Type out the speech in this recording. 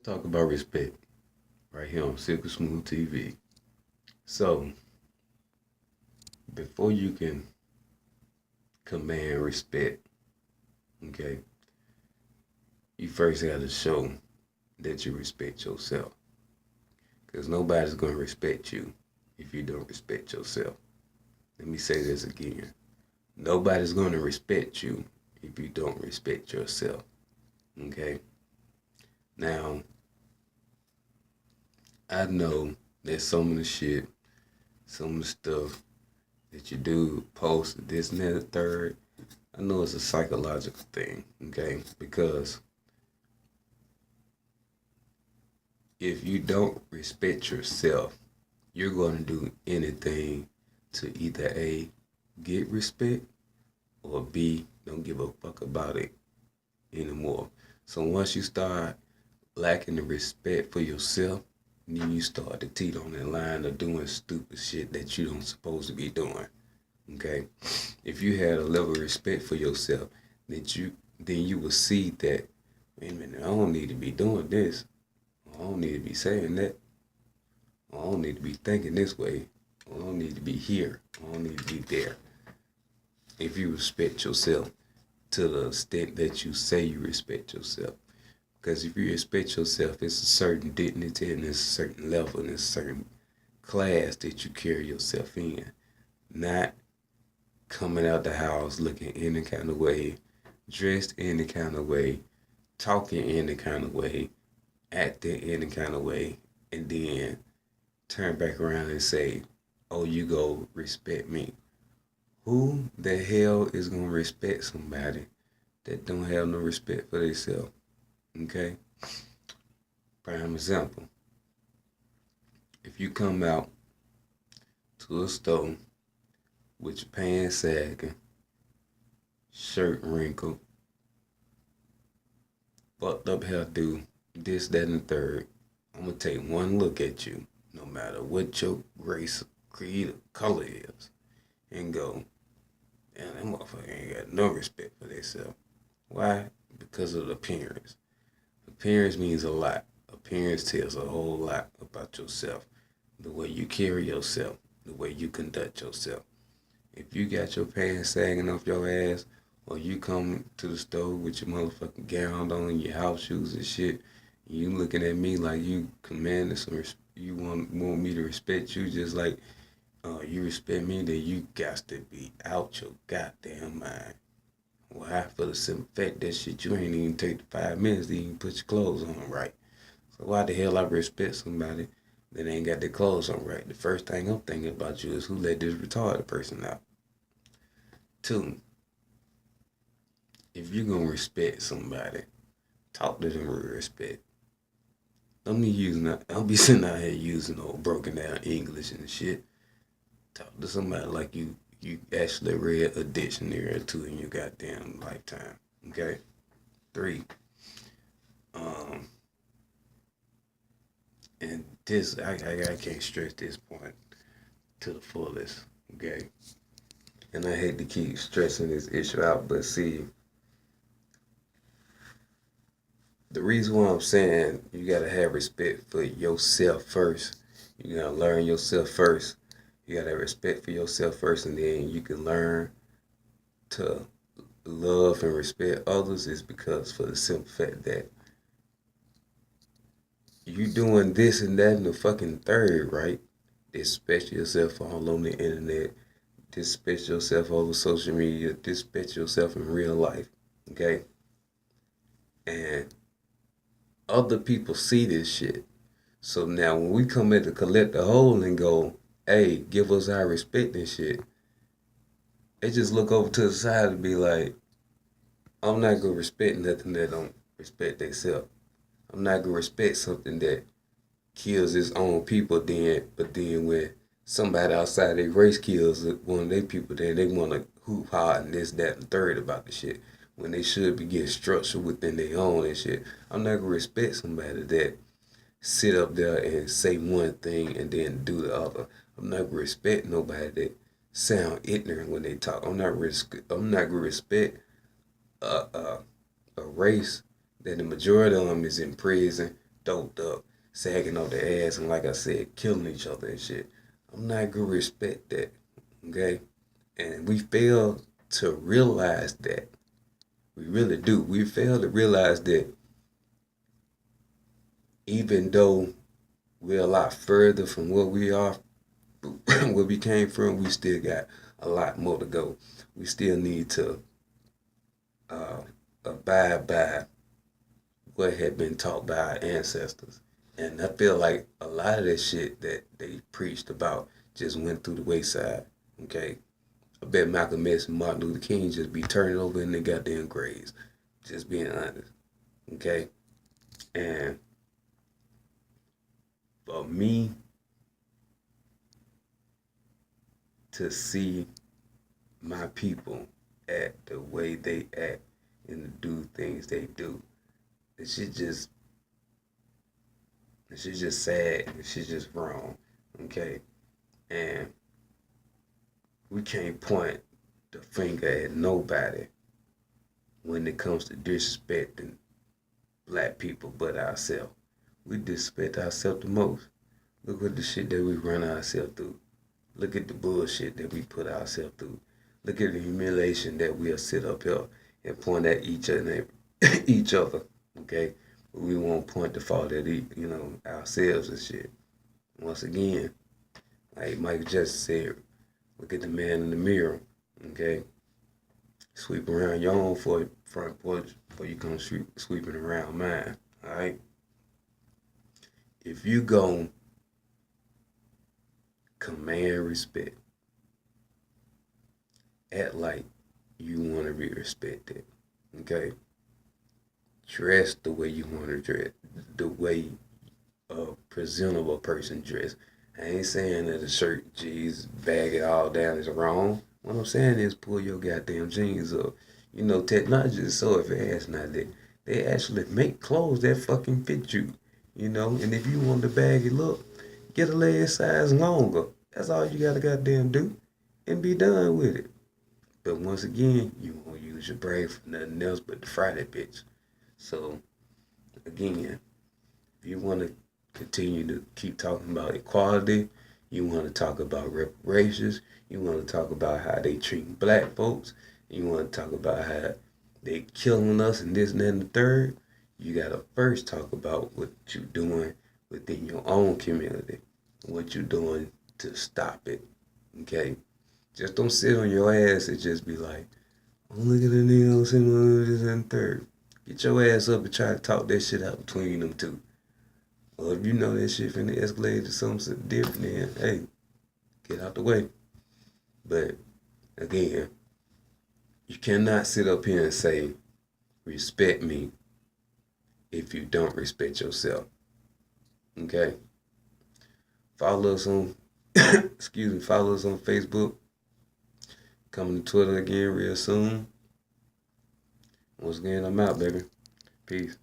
Talk about respect right here on Silky Smooth TV. So, before you can command respect, okay, you first got to show that you respect yourself. Because nobody's going to respect you if you don't respect yourself. Let me say this again. Nobody's going to respect you if you don't respect yourself, okay? Now, I know that some of the shit, some of the stuff that you do, post this and that, the third, I know it's a psychological thing, okay? Because if you don't respect yourself, you're going to do anything to either A, get respect, or B, don't give a fuck about it anymore. So once you start lacking the respect for yourself, then you start to teeter on that line of doing stupid shit that you don't supposed to be doing. Okay? If you had a level of respect for yourself, then you will see that, wait a minute, I don't need to be doing this. I don't need to be saying that. I don't need to be thinking this way. I don't need to be here. I don't need to be there. If you respect yourself to the extent that you say you respect yourself. Because if you respect yourself, it's a certain dignity and it's a certain level and it's a certain class that you carry yourself in. Not coming out the house looking any kind of way, dressed any kind of way, talking any kind of way, acting any kind of way, and then turn back around and say, oh, you go respect me. Who the hell is going to respect somebody that don't have no respect for themselves? Okay? Prime example. If you come out to a store with your pants sagging, shirt wrinkled, fucked up hairdo, this, that, and the third, I'm going to take one look at you, no matter what your race, creed, or color is, and go, damn, that motherfucker ain't got no respect for themselves. Why? Because of the appearance. Appearance means a lot. Appearance tells a whole lot about yourself. The way you carry yourself, the way you conduct yourself. If you got your pants sagging off your ass, or you come to the store with your motherfucking gown on and your house shoes and shit, you looking at me like you commanding you want me to respect you just like you respect me, then you got to be out your goddamn mind. Why? For the simple fact that shit, you ain't even take the 5 minutes to even put your clothes on right. So why the hell I respect somebody that ain't got their clothes on right? The first thing I'm thinking about you is who let this retarded person out. Two, if you gonna respect somebody, talk to them with respect. Don't be sitting out here using old broken down English and shit. Talk to somebody like you actually read a dictionary or two in your goddamn lifetime. Okay? Three, um, and this I can't stress this point to the fullest. Okay? And I hate to keep stressing this issue out, but see, the reason why I'm saying you gotta have respect for yourself first. You gotta learn yourself first. You gotta have respect for yourself first, and then you can learn to love and respect others. Is because for the simple fact that you doing this and that and the fucking third, right? Dispatch yourself all on the internet. Dispatch yourself over social media. Dispatch yourself in real life. Okay? And other people see this shit. So now when we come in to collect the whole and go, hey, give us our respect and shit, they just look over to the side and be like, I'm not gonna respect nothing that don't respect themselves. I'm not gonna respect something that kills its own people but then when somebody outside their race kills one of their people, then they wanna hoop hard and this, that, and third about the shit. When they should be getting structure within their own and shit. I'm not gonna respect somebody that sit up there and say one thing and then do the other. I'm not gonna respect nobody that sound ignorant when they talk. I'm not gonna respect a, a, a race that the majority of them is in prison doped up, sagging off their ass, and like I said, killing each other and shit. I'm not gonna respect that, okay? And we fail to realize that. We really do. We fail to realize that even though we're a lot further from where we are, where we came from, we still got a lot more to go. We still need to uh, abide by what had been taught by our ancestors. And I feel like a lot of that shit that they preached about just went through the wayside. Okay. I bet Malcolm X and Martin Luther King just be turning over in their goddamn graves. Just being honest. Okay. And for me to see my people act the way they act and do things they do, it's just sad. It's just wrong. Okay. And we can't point the finger at nobody when it comes to disrespecting black people but ourselves. We disrespect ourselves the most. Look at the shit that we run ourselves through. Look at the bullshit that we put ourselves through. Look at the humiliation that we'll sit up here and point at each other, each other. Okay, but we won't point the fault at ourselves and shit. Once again, like Michael Jackson said, look at the man in the mirror. Okay, sweep around your own front porch before you come sweeping around mine. All right. If you go command respect, act like you want to be respected. Okay. Dress the way you want to dress, the way a presentable person dress. I ain't saying that a shirt, jeans, bag it all down is wrong. What I'm saying is pull your goddamn jeans up. You know, technology is so advanced now that they actually make clothes that fucking fit you. You know, and if you want to bag it up, get a leg size longer. That's all you gotta goddamn do and be done with it. But once again, you won't use your brain for nothing else but to fry that bitch. So, again, if you want to continue to keep talking about equality, you want to talk about reparations, you want to talk about how they treat black folks, you want to talk about how they killing us and this and that and the third, you got to first talk about what you're doing within your own community, what you're doing to stop it, okay? Just don't sit on your ass and just be like, oh, look at the nigga sitting this and third. Get your ass up and try to talk that shit out between them two. Or if you know that shit finna escalate to something different, then hey, get out the way. But again, you cannot sit up here and say, respect me if you don't respect yourself. Okay? Follow us on follow us on Facebook. Coming to Twitter again real soon. Once again, I'm out, baby. Peace.